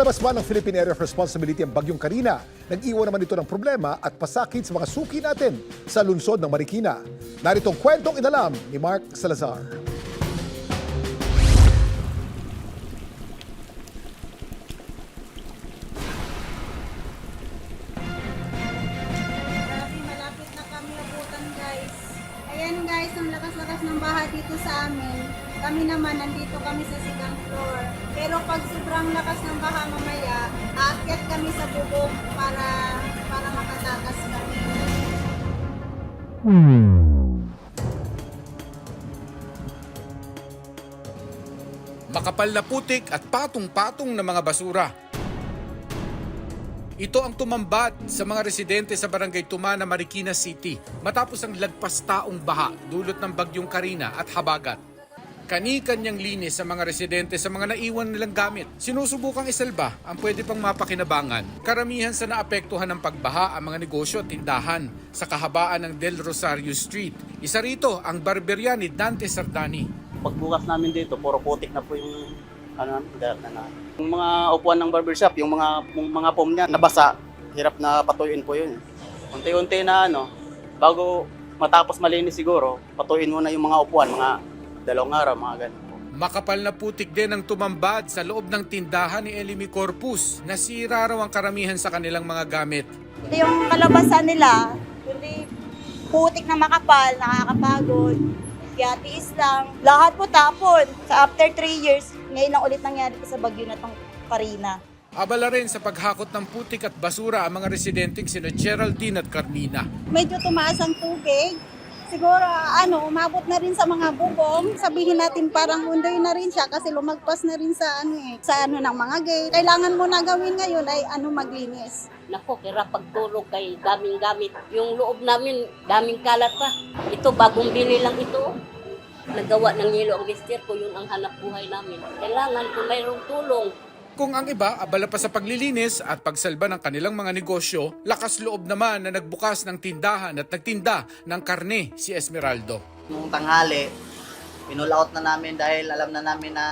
Lumalabas ba ng Philippine Area of Responsibility ang Bagyong Karina? Nag-iwan naman ito ng problema at pasakit sa mga suki natin sa lungsod ng Marikina. Narito ang kwentong inalam ni Mark Salazar. Malapit na kami abutan, guys. Ayan guys, ang lakas-lakas ng baha dito sa amin. Kami naman, nandito kami sa second floor. Pero pag sobrang lakas ng baha mamaya, aakyat kami sa bubong para makatakas kami. Makapal na putik at patong-patong na mga basura. Ito ang tumambat sa mga residente sa Barangay Tumana, Marikina City matapos ang lagpas taong baha dulot ng Bagyong Karina at habagat. Kani-kanyang linis sa mga residente sa mga naiwan nilang gamit. Sinusubukang isalba ang pwede pang mapakinabangan. Karamihan sa naapektuhan ng pagbaha ang mga negosyo at tindahan sa kahabaan ng Del Rosario Street. Isa rito ang barberya ni Dante Sardani. Pagbukas namin dito, puro putik na po yung yung mga upuan ng barbershop, yung mga foam niya nabasa, hirap na patuyuin po yun. Unti-unti na bago matapos malinis siguro, patuyuin muna yung mga upuan, mga 2 araw, mga ganun po. Makapal na putik din ang tumambad sa loob ng tindahan ni Elimi Corpus. Nasira raw ang karamihan sa kanilang mga gamit. Yung kalabasan nila, kundi putik na makapal, nakakapagod. Kaya tiis lang. Lahat po tapon. Sa after 3 years, ngayon lang ulit nangyari sa bagyo na tong Karina. Abala rin sa paghakot ng putik at basura ang mga residenteng sina Geraldine at Carmina. Medyo tumaas ang tubig. Siguro, umabot na rin sa mga bubong. Sabihin natin parang undoy na rin siya kasi lumagpas na rin sa ng mga gate. Kailangan mo na gawin ngayon ay maglinis. Nako, kira pagtulog kay daming gamit. Yung loob namin, daming kalat pa. Ito, bagong bili lang ito. Nagawa ng yelo ang mister ko, yun ang hanap buhay namin. Kailangan kung mayroong tulong. Kung ang iba abala pa sa paglilinis at pagsalba ng kanilang mga negosyo, lakas loob naman na nagbukas ng tindahan at nagtinda ng karne si Esmeraldo. Nung tanghali, pinulaot na namin dahil alam na namin na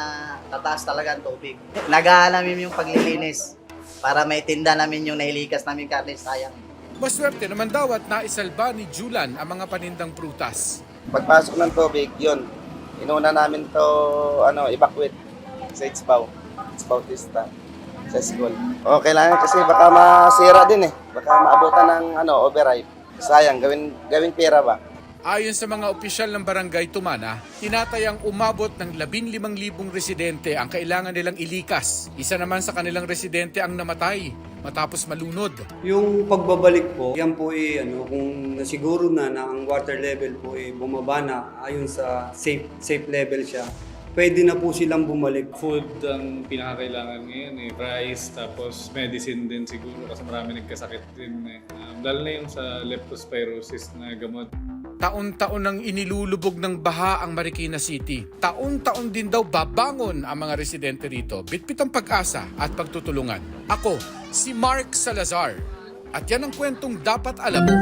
tataas talaga ang tubig. Nagahan namin yung paglilinis para may tinda namin yung nahilikas namin karne, sayang. Maswerte naman daw at naisalba ni Julan ang mga panindang prutas. Pagpasok ng tubig, yun, inuna namin to evacuate sa Itzbaw Bautista sa school. O, kailangan kasi baka masira din baka maabutan ng overripe. Sayang, gawing pera ba? Ayon sa mga opisyal ng Barangay Tumana, tinatayang umabot ng 15,000 residente ang kailangan nilang ilikas. Isa naman sa kanilang residente ang namatay matapos malunod. Yung pagbabalik po, yan po kung nasiguro na ang water level po bumaba na ayon sa safe level siya, pwede na po silang bumalik. Food ang pinakakailangan ngayon rice, tapos medicine din siguro kasi marami nagkasakit din lalo na yung sa leptospirosis na gamot. Taon-taon nang inilulubog ng baha ang Marikina City. Taon-taon din daw babangon ang mga residente rito. Bitbit ang pag-asa at pagtutulungan. Ako, si Mark Salazar. At yan ang kwentong dapat alam mo.